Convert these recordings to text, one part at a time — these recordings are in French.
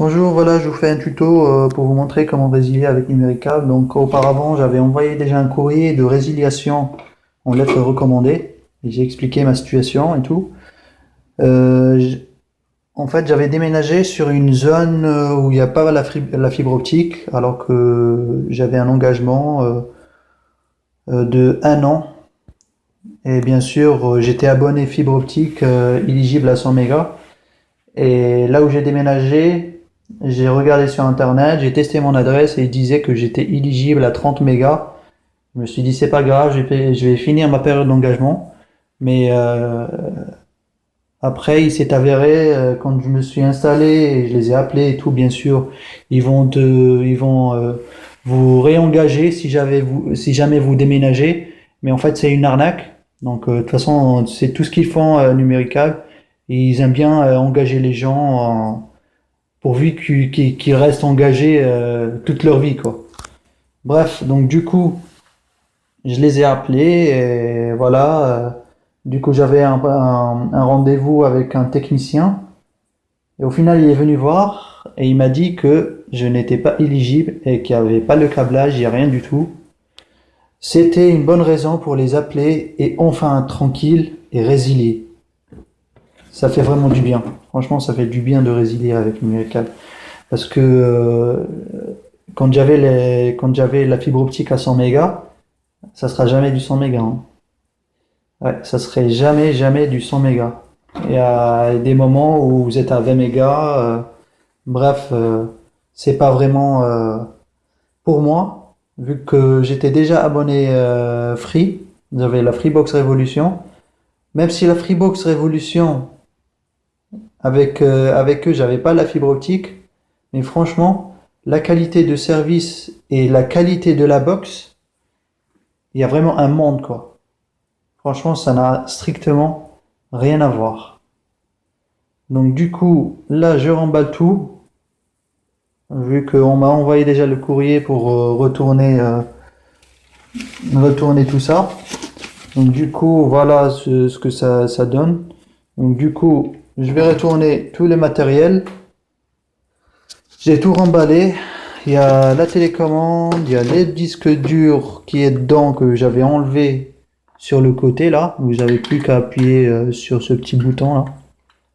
Bonjour, voilà, je vous fais un tuto pour vous montrer comment résilier avec Numérical. Donc auparavant, j'avais envoyé déjà un courrier de résiliation en lettres recommandées et j'ai expliqué ma situation et tout. Euh, j- En fait, j'avais déménagé sur une zone où il n'y a pas la fibre optique alors que j'avais un engagement de 1 an. Et bien sûr, j'étais abonné fibre optique éligible à 100 mégas. Et là où j'ai déménagé, j'ai regardé sur internet, j'ai testé mon adresse et il disait que j'étais éligible à 30 mégas. Je me suis dit c'est pas grave, je vais finir ma période d'engagement. Mais après, il s'est avéré quand je me suis installé et je les ai appelés et tout, bien sûr, ils vont vous réengager si jamais vous déménagez. Mais en fait, c'est une arnaque. Donc de toute façon, c'est tout ce qu'ils font Numérical. Ils aiment bien engager les gens pourvu qu'ils restent engagés toute leur vie, quoi. Bref, donc du coup, je les ai appelés et voilà. Du coup, j'avais un rendez-vous avec un technicien et au final, il est venu voir et il m'a dit que je n'étais pas éligible et qu'il n'y avait pas le câblage, il n'y a rien du tout. C'était une bonne raison pour les appeler et enfin tranquille et résilier. Ça fait vraiment du bien. Franchement, ça fait du bien de résilier avec Numérical. Parce que quand j'avais la fibre optique à 100 mégas, ça sera jamais du 100 mégas, hein. Ouais, ça serait jamais du 100 mégas. Il y a des moments où vous êtes à 20 mégas. Bref, c'est pas vraiment pour moi, vu que j'étais déjà abonné Free. J'avais la Freebox Révolution. Même si la Freebox Révolution, avec eux, j'avais pas la fibre optique. Mais franchement, la qualité de service et la qualité de la box, il y a vraiment un monde, quoi. Franchement, ça n'a strictement rien à voir. Donc du coup, là, je remballe tout, vu qu'on m'a envoyé déjà le courrier pour retourner tout ça. Donc du coup, voilà ce que ça donne. Donc du coup, je vais retourner tout le matériel. J'ai tout remballé. Il y a la télécommande, il y a les disques durs qui est dedans que j'avais enlevé sur le côté là. Vous n'avez plus qu'à appuyer sur ce petit bouton là.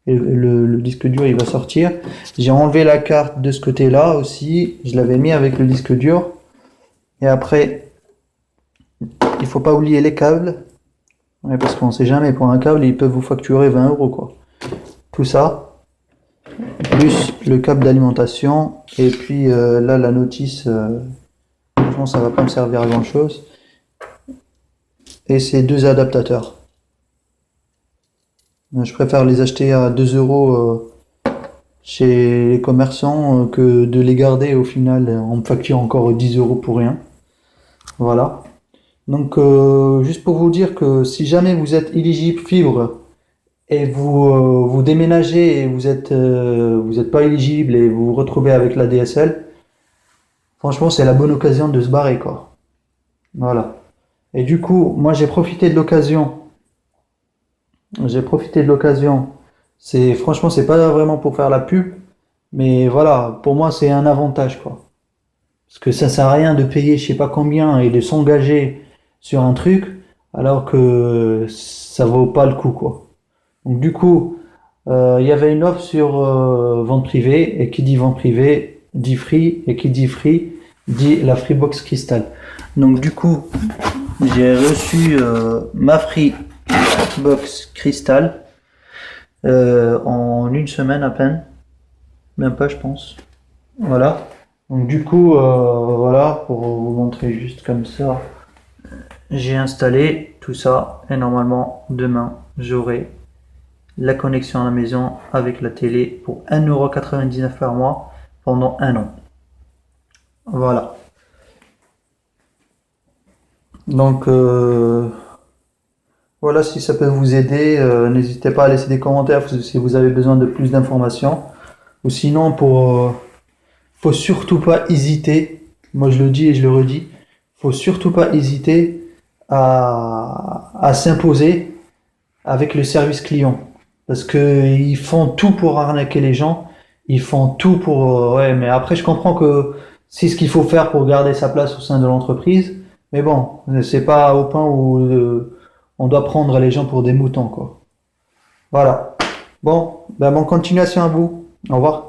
Et le disque dur il va sortir. J'ai enlevé la carte de ce côté-là aussi. Je l'avais mis avec le disque dur. Et après, il faut pas oublier les câbles. Ouais, parce qu'on sait jamais, pour un câble, ils peuvent vous facturer 20 euros quoi. Tout ça, plus le câble d'alimentation. Et puis là, la notice, franchement, ça va pas me servir à grand chose. Et ces deux adaptateurs. Je préfère les acheter à 2 euros chez les commerçants que de les garder au final. On me facture encore 10 euros pour rien. Voilà. Donc, juste pour vous dire que si jamais vous êtes éligible fibre et vous déménagez et vous êtes pas éligible et vous vous retrouvez avec la DSL, franchement, c'est la bonne occasion de se barrer, quoi. Voilà. Et du coup, moi, j'ai profité de l'occasion. J'ai profité de l'occasion. Franchement, c'est pas vraiment pour faire la pub, mais voilà, pour moi, c'est un avantage, quoi. Parce que ça sert à rien de payer je sais pas combien et de s'engager sur un truc alors que ça vaut pas le coup, quoi. Donc du coup, il y avait une offre sur vente privée et qui dit vente privée dit free et qui dit free dit la Freebox Crystal. Donc du coup, j'ai reçu ma Freebox Crystal en une semaine à peine, même pas je pense. Voilà. Donc du coup, voilà, pour vous montrer juste comme ça, j'ai installé tout ça et normalement demain j'aurai la connexion à la maison avec la télé pour 1,99€ par mois pendant 1 an. Voilà. Donc voilà, si ça peut vous aider, n'hésitez pas à laisser des commentaires si vous avez besoin de plus d'informations. Ou sinon, faut surtout pas hésiter. Moi, je le dis et je le redis. Faut surtout pas hésiter à s'imposer avec le service client. Parce que ils font tout pour arnaquer les gens. Ils font tout pour, ouais, mais après, je comprends que c'est ce qu'il faut faire pour garder sa place au sein de l'entreprise. Mais bon, c'est pas au point où on doit prendre les gens pour des moutons, quoi. Voilà. Bon, ben bonne continuation à vous. Au revoir.